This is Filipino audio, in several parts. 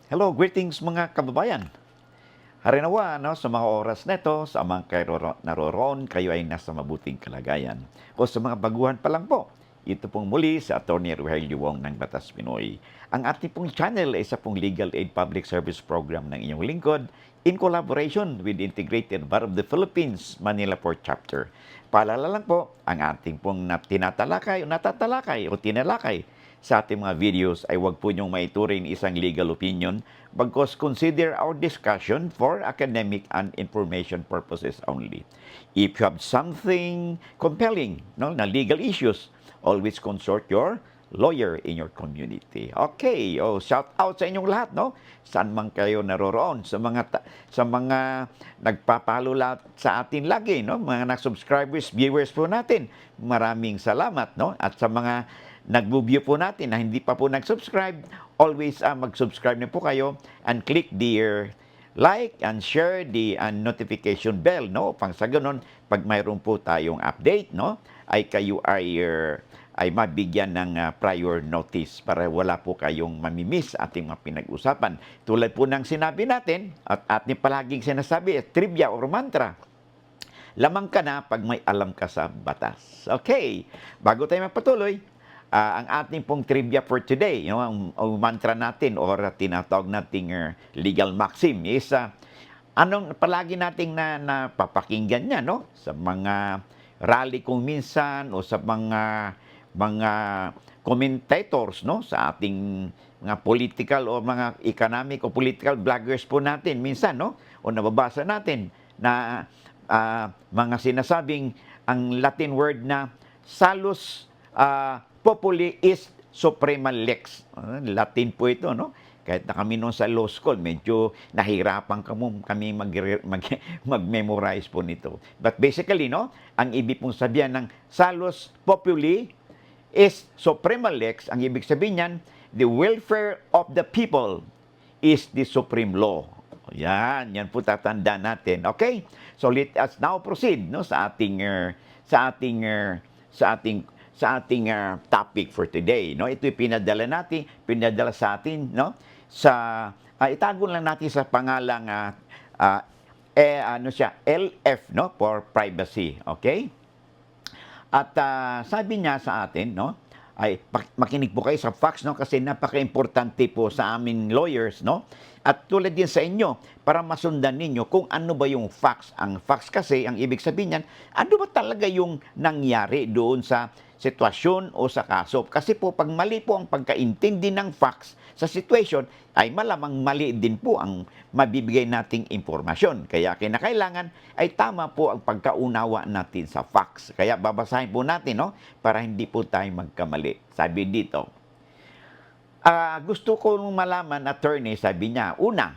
Hello, greetings mga kababayan. Harinawa sa mga oras na ito, sa mga kayo naroroon, kayo ay nasa mabuting kalagayan. O sa mga baguhan pa lang po, ito pong muli sa Atty. Rogelio Wong ng Batas Pinoy. Ang ating pong channel ay isa pong legal aid public service program ng inyong lingkod in collaboration with Integrated Bar of the Philippines, Manila Port Chapter. Paalala lang po, ang ating pong natatalakay o tinalakay sa ating mga videos ay huwag po niyong maituring isang legal opinion bagkos consider our discussion for academic and information purposes only. If you have something compelling na legal issues, always consult your lawyer in your community. Okay, shout out sa inyong lahat, no? Saan man kayo naroroon, sa mga nagpapalula sa atin lagi, no? Mga subscribers, viewers po natin. Maraming salamat, no? At sa mga nag-view po natin na hindi pa po nag-subscribe, always mag-subscribe na po kayo and click the like and share the notification bell, no? Upang sa ganun, pag mayroon po tayong update, no? Ay kayo ay mabigyan ng prior notice para wala po kayong mamimiss ating mga pinag-usapan. Tulad po ng sinabi natin at ating palaging sinasabi, trivia or mantra, lamang ka na pag may alam ka sa batas. Okay, bago tayo magpatuloy, ang ating pong trivia for today, ang mantra natin or tinatawag nating legal maxim is anong palagi nating napapakinggan niya, no? Sa mga rally kung minsan o sa mga commentators, no? Sa ating mga political o mga economic o political bloggers po natin minsan, no? O nababasa natin na mga sinasabing ang Latin word na salus populi is suprema lex. Latin po ito, no? Kahit na kami noon sa law school, medyo nahirapan kami mag-memorize po nito. But basically, no, ang ibig pong sabihin ng salus populi is suprema lex, ang ibig sabihin niyan, the welfare of the people is the supreme law. Yan po tatandaan natin. Okay? So let us now proceed, no, sa ating topic for today, no? Ito yung pinadala sa atin, no? Itago lang natin sa pangalang LF, no, for privacy, okay? At sabi niya sa atin, no, ay makinig po kayo sa facts, no, kasi napaka-importante po sa amin lawyers, no? At tulad din sa inyo, para masundan ninyo kung ano ba yung facts. Ang facts kasi, ang ibig sabihin niyan, ano ba talaga yung nangyari doon sa sitwasyon o sa kaso. Kasi po, pag mali po ang pagkaintindi ng facts sa situation, ay malamang mali din po ang mabibigay nating impormasyon. Kaya kinakailangan ay tama po ang pagkaunawa natin sa facts. Kaya babasahin po natin, no, para hindi po tayo magkamali. Sabi dito, gusto ko malaman, attorney, sabi niya, una,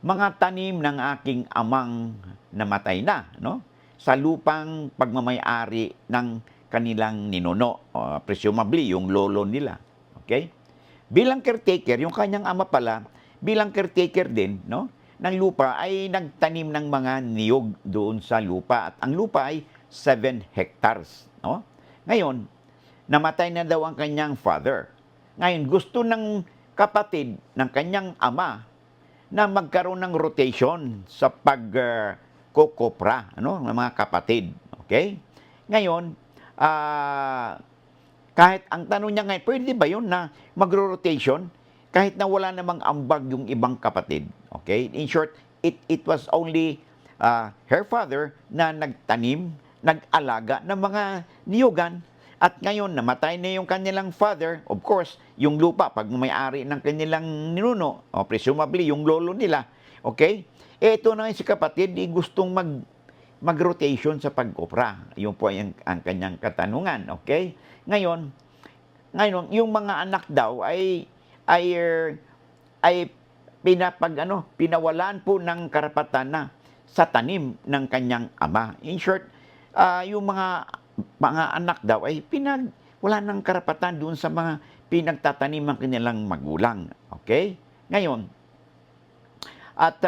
mga tanim ng aking amang namatay na, no, sa lupang pagmamayari ng kanilang ninuno, presumably yung lolo nila. Okay? Bilang caretaker, yung kanyang ama pala, bilang caretaker din, no, ng lupa ay nagtanim ng mga niyog doon sa lupa at ang lupa ay 7 hectares, no? Ngayon, namatay na daw ang kanyang father. Ngayon, gusto ng kapatid ng kanyang ama na magkaroon ng rotation sa pagkokopra, ng mga kapatid. Okay? Ngayon, kahit ang tanong niya ngayon, pwede ba yun na magro-rotation kahit na wala namang ambag yung ibang kapatid? Okay? In short, it was only her father na nagtanim, nag-alaga ng mga niyugan. At ngayon, namatay na yung kanilang father. Of course, yung lupa, pag may-ari ng kanilang ninuno, presumably yung lolo nila. Okay? Ito na si kapatid, gustong mag-rotation sa pag-opera. Yun po ang kanyang katanungan. Okay? Ngayon, yung mga anak daw ay pinawalan po ng karapatan na sa tanim ng kanyang ama. In short, yung mga anak daw ay wala ng karapatan doon sa mga pinagtatanim ng kanilang magulang. Okay? Ngayon, at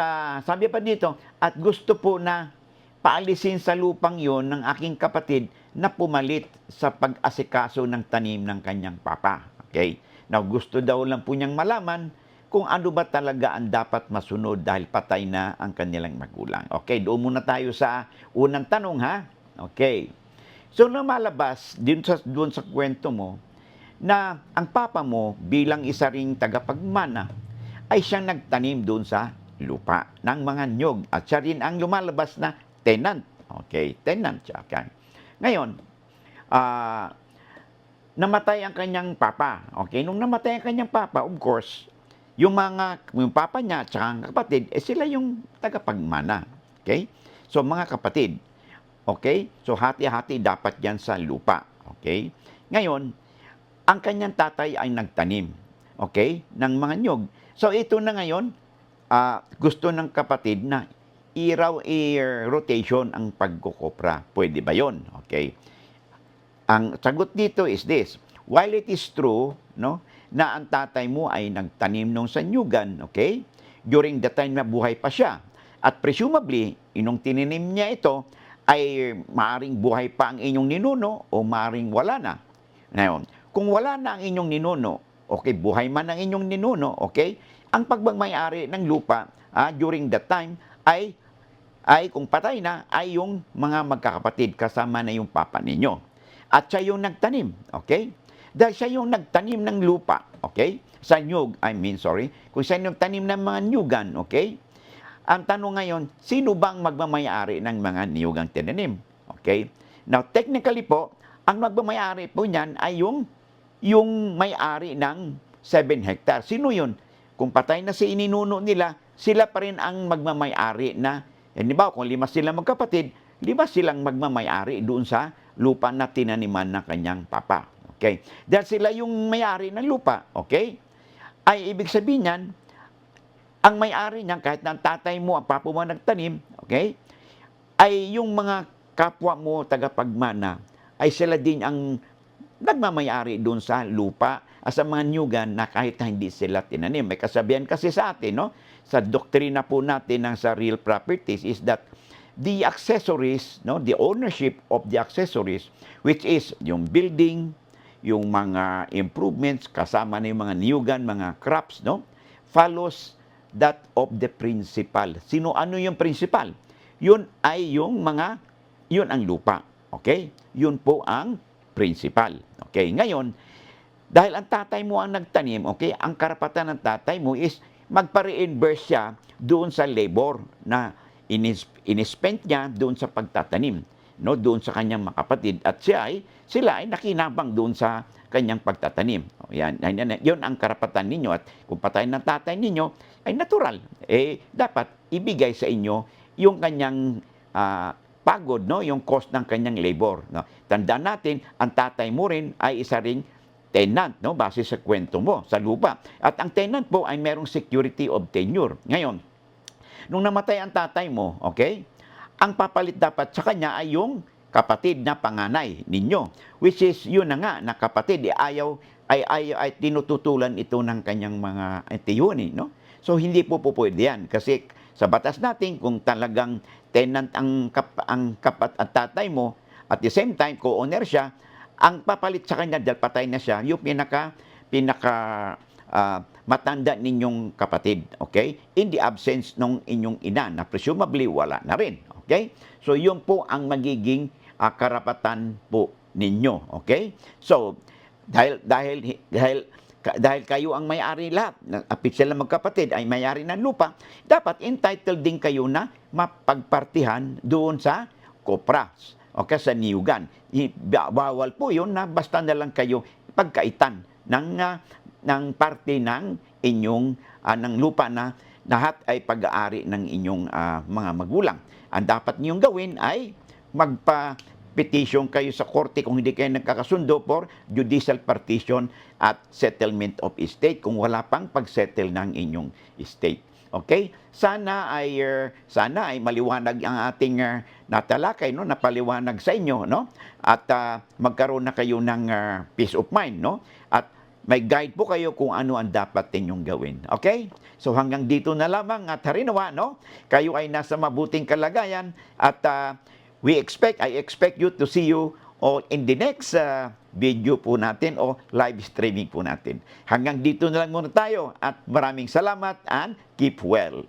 sabi pa dito, at gusto po na paalisin sa lupang yon ng aking kapatid na pumalit sa pag-asikaso ng tanim ng kanyang papa. Okay? Now, gusto daw lang po niyang malaman kung ano ba talaga ang dapat masunod dahil patay na ang kanilang magulang. Okay, doon muna tayo sa unang tanong ha. Okay. So lumalabas doon sa kwento mo na ang papa mo bilang isa ring tagapagmana ay siyang nagtanim doon sa lupa ng mga nyog at siya rin ang lumalabas na tenant. Okay, tenant siya. Okay. Ngayon, namatay ang kanyang papa. Okay, nung namatay ang kanyang papa, of course, yung papa niya at saka ang kapatid, sila yung tagapagmana. Okay? So, mga kapatid. Okay? So, hati-hati dapat yan sa lupa. Okay? Ngayon, ang kanyang tatay ay nagtanim. Okay? Ng mga nyog. So, ito na ngayon, gusto ng kapatid na i-rotation ang pagkukopra. Pwede ba yon? Okay? Ang sagot dito is this. While it is true, no, na ang tatay mo ay nagtanim nung sanyugan, okay? During the time na buhay pa siya. At presumably, inong tininim niya ito, ay maaring buhay pa ang inyong ninuno o maaring wala na. Ngayon, kung wala na ang inyong ninuno, okay, buhay man ang inyong ninuno, okay, ang pagmamay-ari ng lupa during that time ay kung patay na, ay yung mga magkakapatid kasama na yung papa ninyo. At siya yung nagtanim, okay? Dahil siya yung nagtanim ng lupa, okay? Sa nyug, kung siya yung nagtanim ng mga nyugan, okay? Ang tanong ngayon, sino bang magmamayari ng mga niyugang tinanim? Okay? Now, technically po, ang magmamayari po niyan ay yung may-ari ng 7 hectares. Sino yun? Kung patay na si ininuno nila, sila pa rin ang magmamayari na, ba, kung 5 silang magkapatid, 5 silang magmamayari doon sa lupa na tinaniman ng kanyang papa. Okay? Dahil sila yung may-ari ng lupa, okay? Ay ibig sabihin niyan, ang may-ari niyan, kahit na ang tatay mo, ang papa mo nagtanim, okay? Ay yung mga kapwa mo tagapagmana, ay sila din ang nagmamayari doon sa lupa sa mga nyugan na kahit na hindi sila tinanim. May kasabihan kasi sa atin, no? Sa doktrina po natin ng sa real properties is that the accessories, no, the ownership of the accessories, which is yung building, yung mga improvements, kasama na yung mga niyugan, mga crops, no, follows that of the principal. Ano yung principal? Yun ay yun ang lupa. Okay? Yun po ang principal. Okay? Ngayon, dahil ang tatay mo ang nagtanim, okay, ang karapatan ng tatay mo is magpa-reimburse siya doon sa labor na inispend niya doon sa pagtatanim, no, doon sa kanyang mga kapatid, at sila ay nakinabang doon sa kanyang pagtatanim. Yan ang karapatan ninyo, at kung patay ng tatay ninyo, ay natural, dapat ibigay sa inyo yung kanyang pagod, no, yung cost ng kanyang labor. No. Tandaan natin, ang tatay mo rin ay isa ring tenant, no, base sa kwento mo sa lupa. At ang tenant po ay merong security of tenure. Ngayon, nung namatay ang tatay mo, okay, ang papalit dapat sa kanya ay yung kapatid na panganay ninyo. Which is, yun na nga, na kapatid, ay tinututulan ito ng kanyang mga tiyuni, no? So, hindi po pwede yan. Kasi sa batas natin, kung talagang tenant ang tatay mo, at the same time, co-owner siya, ang papalit sa kanya, dahil patay na siya, yung pinaka matanda ninyong kapatid, okay? In the absence ng inyong ina, na presumably wala na rin, okay? So, yun po ang magiging karapatan po ninyo, okay? So, dahil kayo ang may-ari lahat, sila magkapatid ay may-ari ng lupa, dapat entitled din kayo na mapagpartihan doon sa kopras, okay, sa niyugan. Bawal po yun na basta na lang kayo pagkaitan ng parte ng inyong ng lupa na lahat ay pag-aari ng inyong mga magulang. Ang dapat niyong gawin ay magpa-petition kayo sa korte kung hindi kayo nagkakasundo for judicial partition at settlement of estate kung wala pang pag-settle ng inyong estate. Okay? Sana ay maliwanag ang ating natalakay, no, napaliwanag sa inyo, no? At magkaroon na kayo ng peace of mind, no? At may guide po kayo kung ano ang dapat ninyong gawin. Okay? So hanggang dito na lamang at harinawa, no? Kayo ay nasa mabuting kalagayan at I expect you to see you o in the next video po natin o live streaming po natin. Hanggang dito na lang muna tayo at maraming salamat and keep well.